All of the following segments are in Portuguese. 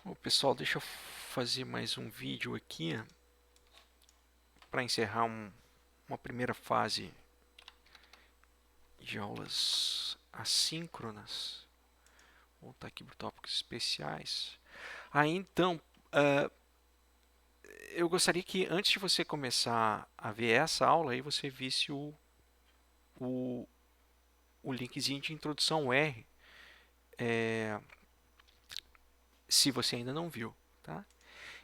Bom, pessoal, deixa eu fazer mais um vídeo aqui para encerrar uma primeira fase de aulas assíncronas. Vou voltar aqui para tópicos especiais. Aí então, uh, eu gostaria que antes de você começar a ver essa aula, aí você visse o, o linkzinho de introdução R, se você ainda não viu, tá?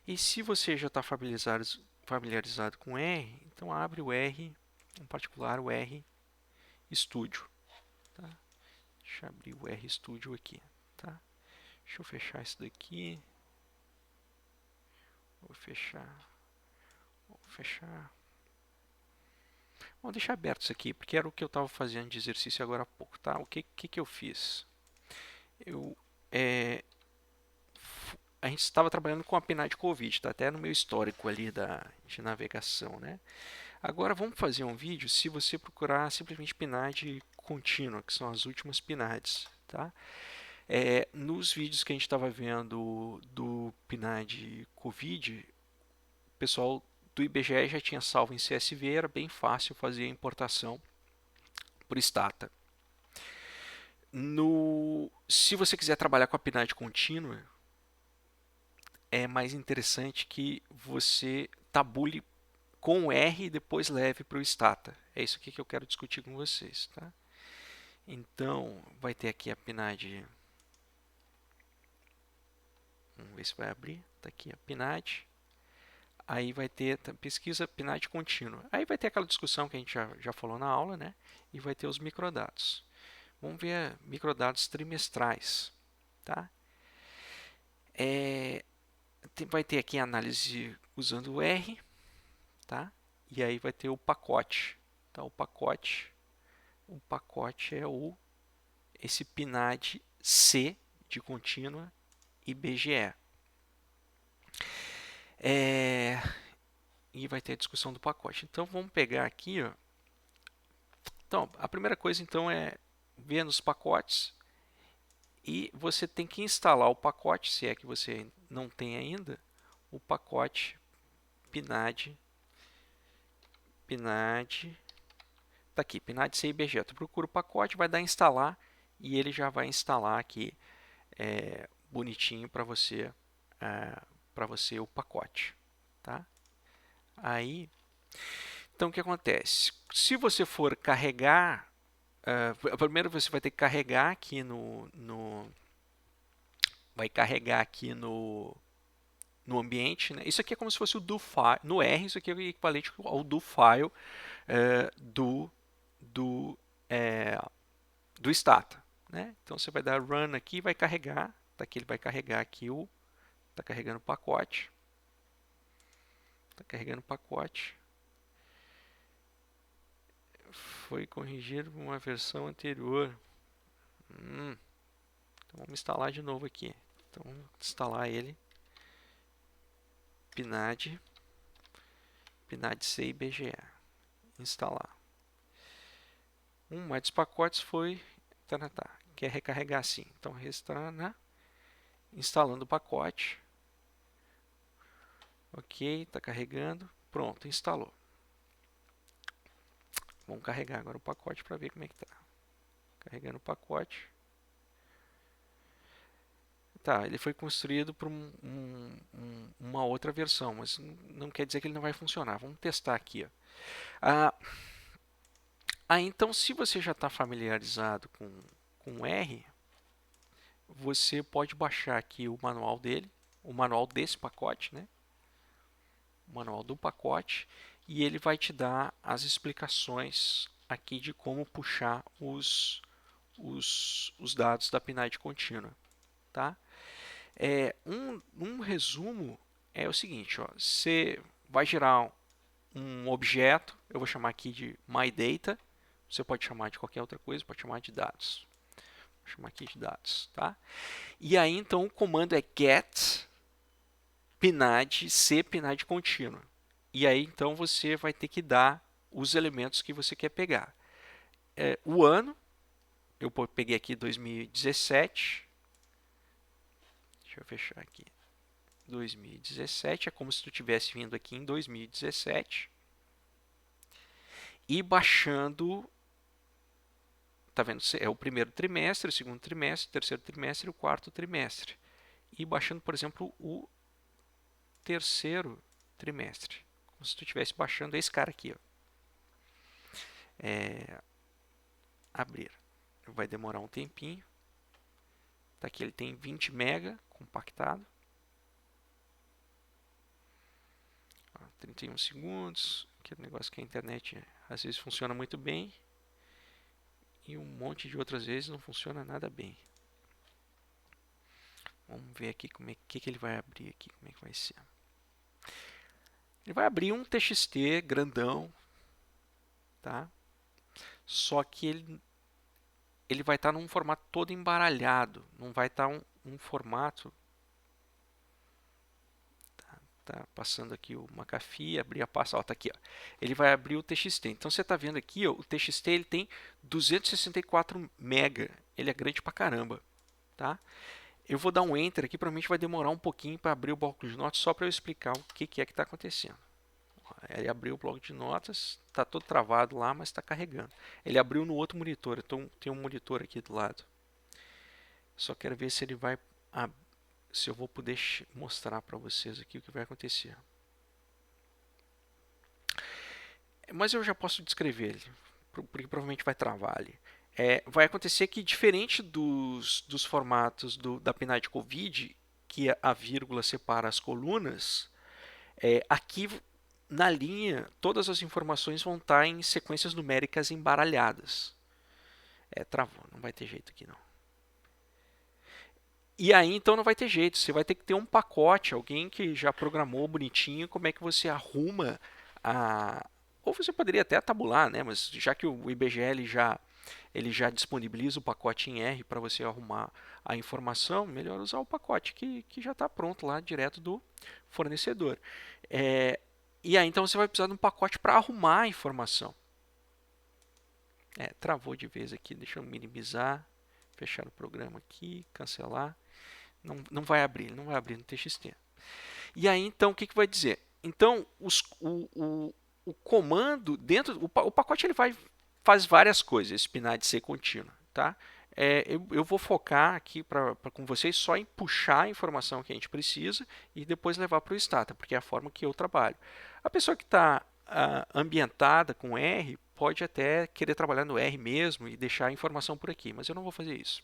E se você já está familiarizado com R, então abre o R, em particular o R Studio. Tá? Deixa eu abrir o RStudio aqui. Tá? Deixa eu fechar isso daqui. Vou fechar. Vou fechar. Vou deixar aberto isso aqui, porque era o que eu estava fazendo de exercício agora há pouco. Tá? O que eu fiz? Eu, é, a gente estava trabalhando com a PNAD Covid, está até no meu histórico ali de navegação. Né? Agora vamos fazer um vídeo se você procurar simplesmente PNAD contínua, que são as últimas PNADs. Tá? Nos vídeos que a gente estava vendo do PNAD Covid, o pessoal do IBGE já tinha salvo em CSV, era bem fácil fazer a importação por Stata. Se você quiser trabalhar com a PNAD contínua, é mais interessante que você tabule com o R e depois leve para o Stata. É isso aqui que eu quero discutir com vocês. Tá? Então, vai ter aqui a PNAD. Vamos ver se vai abrir. Está aqui a PNAD. Aí vai ter pesquisa PNAD contínua. Aí vai ter aquela discussão que a gente já falou na aula, né? E vai ter os microdados. Vamos ver microdados trimestrais. Tá? Vai ter aqui a análise usando o R. Tá? E aí vai ter o pacote. Tá? O pacote é esse PNAD C de contínua IBGE. E vai ter a discussão do pacote. Então vamos pegar aqui, ó. Então, a primeira coisa então é ver nos pacotes e você tem que instalar o pacote, se é que você não tem ainda, o pacote PNAD, tá aqui, PNAD CIBG. Tu procura o pacote, vai dar instalar e ele já vai instalar aqui bonitinho para você o pacote, tá? Aí, então o que acontece? Se você for carregar, primeiro você vai ter que carregar aqui vai carregar aqui no ambiente. Né? Isso aqui é como se fosse o do file. No R, isso aqui é o equivalente ao do file do, do, é, do Stata. Né? Então você vai dar run aqui e vai carregar. Tá aqui, ele vai carregar aqui está carregando o pacote. Está carregando o pacote. Foi corrigido por uma versão anterior. Então vamos instalar de novo aqui. Então vamos instalar ele. PNAD C IBGE. Instalar. Mais dos pacotes foi. Quer recarregar sim. Então está instalando o pacote. Ok, está carregando. Pronto, instalou. Vamos carregar agora o pacote para ver como é que está. Carregando o pacote. Tá, ele foi construído por uma outra versão, mas não quer dizer que ele não vai funcionar. Vamos testar aqui. Ó. Então, se você já está familiarizado com R, você pode baixar aqui o manual dele, o manual desse pacote, né? O manual do pacote, e ele vai te dar as explicações aqui de como puxar os dados da PNAD contínua. Tá? Um resumo é o seguinte, ó, você vai gerar um objeto, eu vou chamar aqui de myData, você pode chamar de qualquer outra coisa, pode chamar de dados. Vou chamar aqui de dados, tá? E aí então o comando é get PNAD C PNAD contínua. E aí então você vai ter que dar os elementos que você quer pegar. O ano, eu peguei aqui 2017. Deixa eu fechar aqui. 2017, é como se tu tivesse vindo aqui em 2017 e baixando, tá vendo? É o primeiro trimestre, o segundo trimestre, o terceiro trimestre e o quarto trimestre. E baixando, por exemplo, o terceiro trimestre, como se tu estivesse baixando esse cara aqui, ó. Abrir. Vai demorar um tempinho. Tá aqui, ele tem 20 MB compactado. 31 segundos. Aquele negócio que a internet às vezes funciona muito bem e um monte de outras vezes não funciona nada bem. Vamos ver aqui como é que ele vai abrir aqui, como é que vai ser. Ele vai abrir um TXT grandão, tá? Só que ele vai estar num formato todo embaralhado, não vai estar um formato. Tá passando aqui o McAfee, abrir a pasta, ó, tá aqui, ó. Ele vai abrir o TXT. Então você está vendo aqui, ó, o TXT ele tem 264 MB, ele é grande pra caramba, tá? Eu vou dar um Enter aqui, provavelmente vai demorar um pouquinho para abrir o bloco de notas, só para eu explicar o que é que está acontecendo. Ele abriu o bloco de notas, está todo travado lá, mas está carregando. Ele abriu no outro monitor, então tem um monitor aqui do lado. Só quero ver se ele vai, se eu vou poder mostrar para vocês aqui o que vai acontecer. Mas eu já posso descrever ele, porque provavelmente vai travar ali. Vai acontecer que, diferente dos formatos da PNAD COVID, que a vírgula separa as colunas, aqui na linha todas as informações vão estar em sequências numéricas embaralhadas. Travou, não vai ter jeito aqui não. E aí então não vai ter jeito, você vai ter que ter um pacote, alguém que já programou bonitinho como é que você arruma a... Ou você poderia até tabular, né? Mas já que o IBGE ele já disponibiliza o pacote em R para você arrumar a informação, melhor usar o pacote que já está pronto lá direto do fornecedor. E aí então você vai precisar de um pacote para arrumar a informação. Travou de vez aqui, deixa eu minimizar, fechar o programa aqui, cancelar. Não vai abrir, não vai abrir no TXT. E aí então o que vai dizer? Então o comando dentro, o pacote ele faz várias coisas, esse PNAD C contínuo, tá? Eu vou focar aqui com vocês só em puxar a informação que a gente precisa e depois levar para o Stata, porque é a forma que eu trabalho. A pessoa que está ambientada com R pode até querer trabalhar no R mesmo e deixar a informação por aqui, mas eu não vou fazer isso.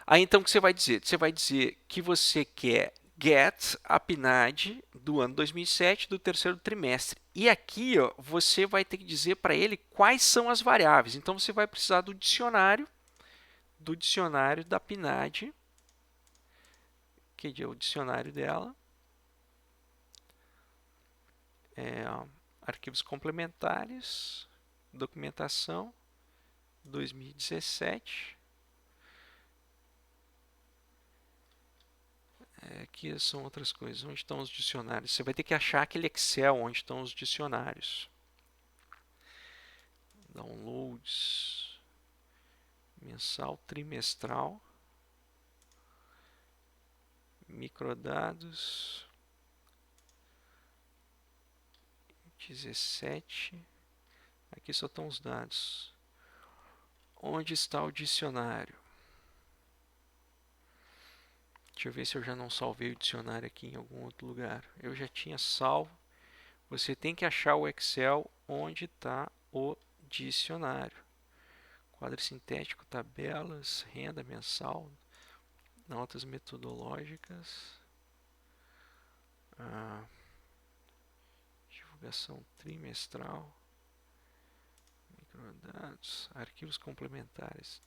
Aí então o que você vai dizer? Você vai dizer que você quer get a PNAD do ano 2007 do terceiro trimestre. E aqui ó, você vai ter que dizer para ele quais são as variáveis. Então você vai precisar do dicionário da PNAD, que é o dicionário dela. Arquivos complementares, documentação 2017. Aqui são outras coisas. Onde estão os dicionários? Você vai ter que achar aquele Excel onde estão os dicionários. Downloads. Mensal, trimestral. Microdados. 17. Aqui só estão os dados. Onde está o dicionário? Deixa eu ver se eu já não salvei o dicionário aqui em algum outro lugar. Eu já tinha salvo. Você tem que achar o Excel onde está o dicionário. Quadro sintético, tabelas, renda mensal, notas metodológicas, divulgação trimestral, microdados, arquivos complementares,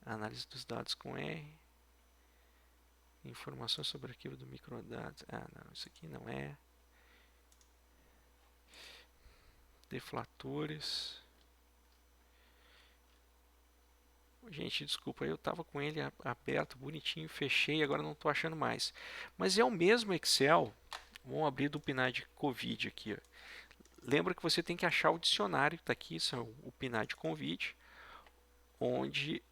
análise dos dados com R, informações sobre arquivo do microdados. Não, isso aqui não é. Deflatores. Gente, desculpa, eu estava com ele aberto, bonitinho, fechei, agora não estou achando mais. Mas é o mesmo Excel. Vamos abrir do PNAD COVID aqui. Ó. Lembra que você tem que achar o dicionário que está aqui, isso é o PNAD COVID, onde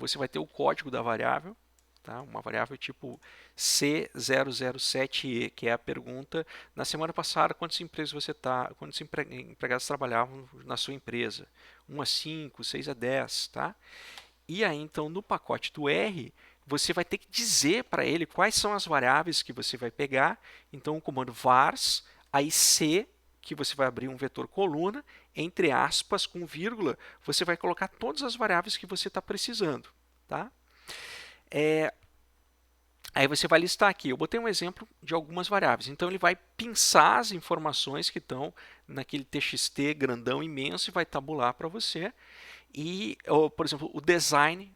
você vai ter o código da variável, tá? Uma variável tipo C007E, que é a pergunta, na semana passada, quantos empregados trabalhavam na sua empresa? 1 a 5, 6 a 10, tá? E aí, então, no pacote do R, você vai ter que dizer para ele quais são as variáveis que você vai pegar. Então, o comando vars, aí C, que você vai abrir um vetor coluna, entre aspas, com vírgula, você vai colocar todas as variáveis que você está precisando. Tá? Aí você vai listar aqui. Eu botei um exemplo de algumas variáveis. Então, ele vai pinçar as informações que estão naquele TXT grandão, imenso, e vai tabular para você. E, por exemplo, o design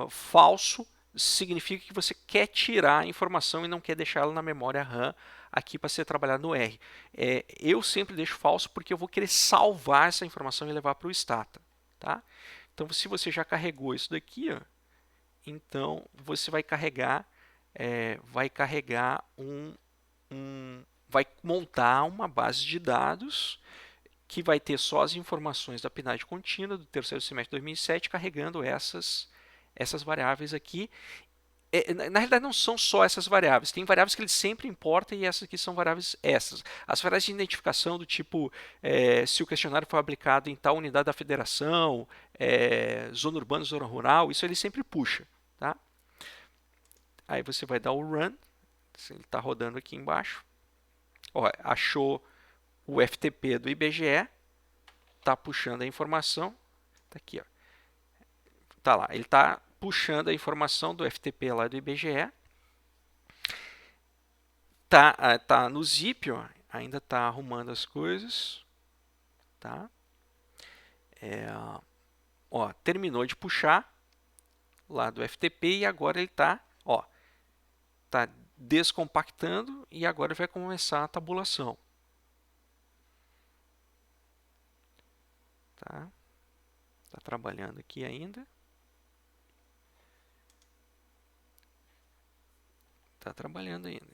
falso significa que você quer tirar a informação e não quer deixar ela na memória RAM aqui para ser trabalhado no R. Eu sempre deixo falso porque eu vou querer salvar essa informação e levar para o Stata. Tá? Então, se você já carregou isso daqui, ó, então você vai carregar, vai montar uma base de dados que vai ter só as informações da PNAD contínua do terceiro semestre de 2007 carregando essas variáveis aqui. Na realidade, não são só essas variáveis. Tem variáveis que ele sempre importa e essas aqui são variáveis essas. As variáveis de identificação do tipo se o questionário foi aplicado em tal unidade da federação, zona urbana, zona rural, isso ele sempre puxa. Tá? Aí você vai dar o run. Ele está rodando aqui embaixo. Ó, achou o FTP do IBGE. Está puxando a informação. Está aqui, ó. Tá lá. Ele está puxando a informação do FTP lá do IBGE. Tá no zip, ó. Ainda está arrumando as coisas. Tá? Ó, terminou de puxar lá do FTP e agora ele está descompactando e agora vai começar a tabulação. Tá trabalhando aqui ainda. Está trabalhando ainda.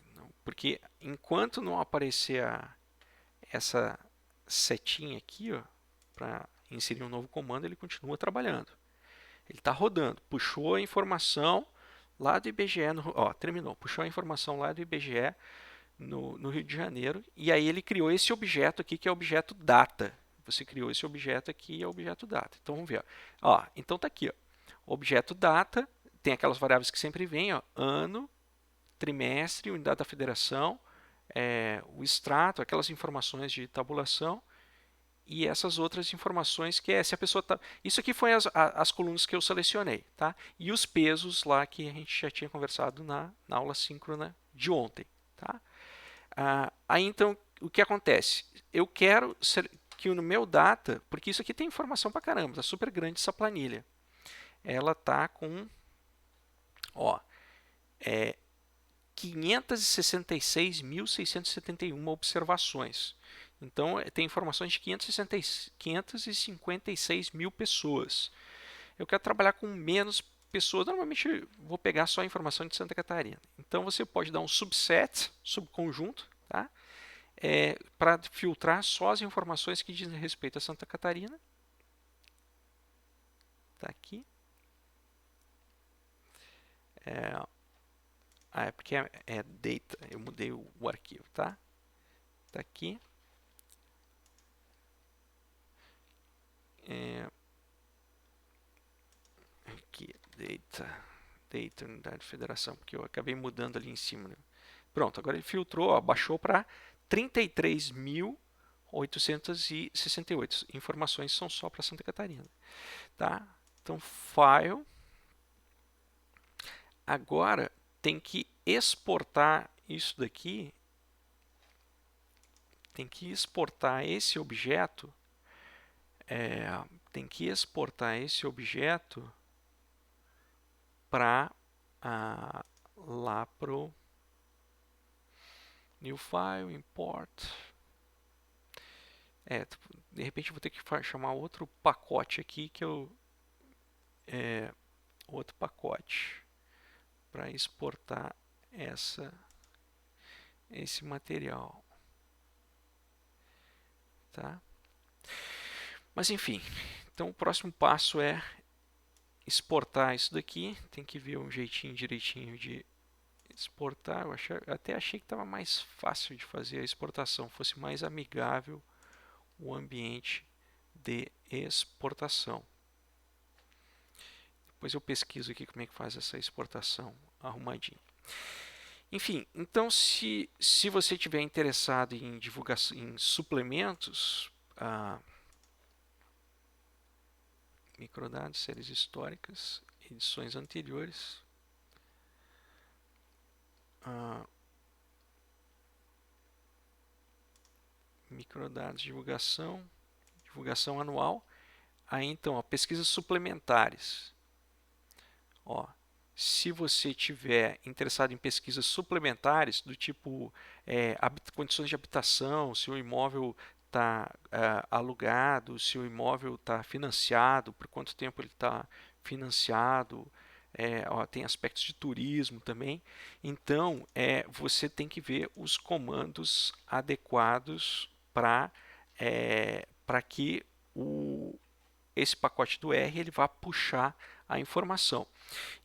Porque enquanto não aparecer essa setinha aqui, para inserir um novo comando, ele continua trabalhando. Ele está rodando. Puxou a informação lá do IBGE, terminou. Puxou a informação lá do IBGE no Rio de Janeiro. E aí ele criou esse objeto aqui, que é o objeto data. Você criou esse objeto aqui, é o objeto data. Então vamos ver. Então está aqui. Objeto data. Tem aquelas variáveis que sempre vêm. Ano, trimestre, unidade da federação, o extrato, aquelas informações de tabulação e essas outras informações que se a pessoa está... Isso aqui foi as colunas que eu selecionei, tá? E os pesos lá que a gente já tinha conversado na aula síncrona de ontem, tá? Aí então, o que acontece? Eu quero que no meu data, porque isso aqui tem informação pra caramba, tá super grande essa planilha. Ela tá com 566.671 observações. Então, tem informações de 556 mil pessoas. Eu quero trabalhar com menos pessoas. Normalmente, vou pegar só a informação de Santa Catarina. Então, você pode dar um subset, subconjunto, tá? Para filtrar só as informações que dizem respeito a Santa Catarina. Está aqui. É porque é data, eu mudei o arquivo, tá? Tá aqui. Aqui, data, unidade de federação, porque eu acabei mudando ali em cima. Né? Pronto, agora ele filtrou, baixou para 33.868. Informações são só para Santa Catarina. Tá? Então, file. Agora, tem que exportar isso daqui. Tem que exportar esse objeto. Tem que exportar esse objeto para lá pro new file, import. De repente eu vou ter que chamar outro pacote aqui que outro pacote para exportar esse material, tá? Mas enfim, então o próximo passo é exportar isso daqui, tem que ver um jeitinho direitinho de exportar. Até achei que estava mais fácil de fazer a exportação, fosse mais amigável o ambiente de exportação. Depois eu pesquiso aqui como é que faz essa exportação arrumadinho. Enfim, então se você estiver interessado em divulgação, em suplementos, microdados, séries históricas, edições anteriores, microdados, divulgação anual. Aí então, ó, pesquisas suplementares. Ó, se você tiver interessado em pesquisas suplementares do tipo condições de habitação, se o imóvel está alugado, se o imóvel está financiado, por quanto tempo ele está financiado, ó, tem aspectos de turismo também. Então, você tem que ver os comandos adequados para que esse pacote do R ele vá puxar a informação.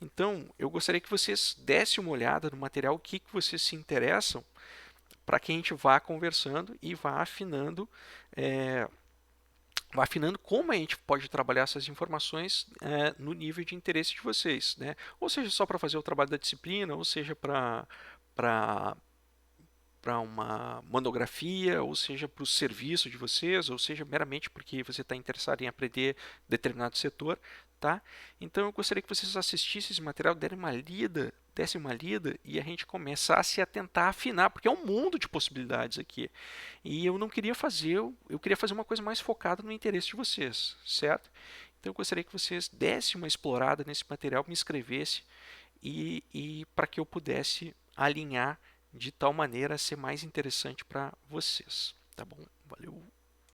Então, eu gostaria que vocês dessem uma olhada no material, o que vocês se interessam, para que a gente vá conversando e vá afinando como a gente pode trabalhar essas informações no nível de interesse de vocês, né? Ou seja, só para fazer o trabalho da disciplina, ou seja, para uma monografia, ou seja, para o serviço de vocês, ou seja, meramente porque você está interessado em aprender determinado setor, tá? Então eu gostaria que vocês assistissem esse material, dessem uma lida e a gente começasse a tentar afinar, porque é um mundo de possibilidades aqui. E eu não queria fazer, eu queria fazer uma coisa mais focada no interesse de vocês, certo? Então eu gostaria que vocês dessem uma explorada nesse material, me escrevessem e para que eu pudesse alinhar de tal maneira a ser mais interessante para vocês, tá bom? Valeu!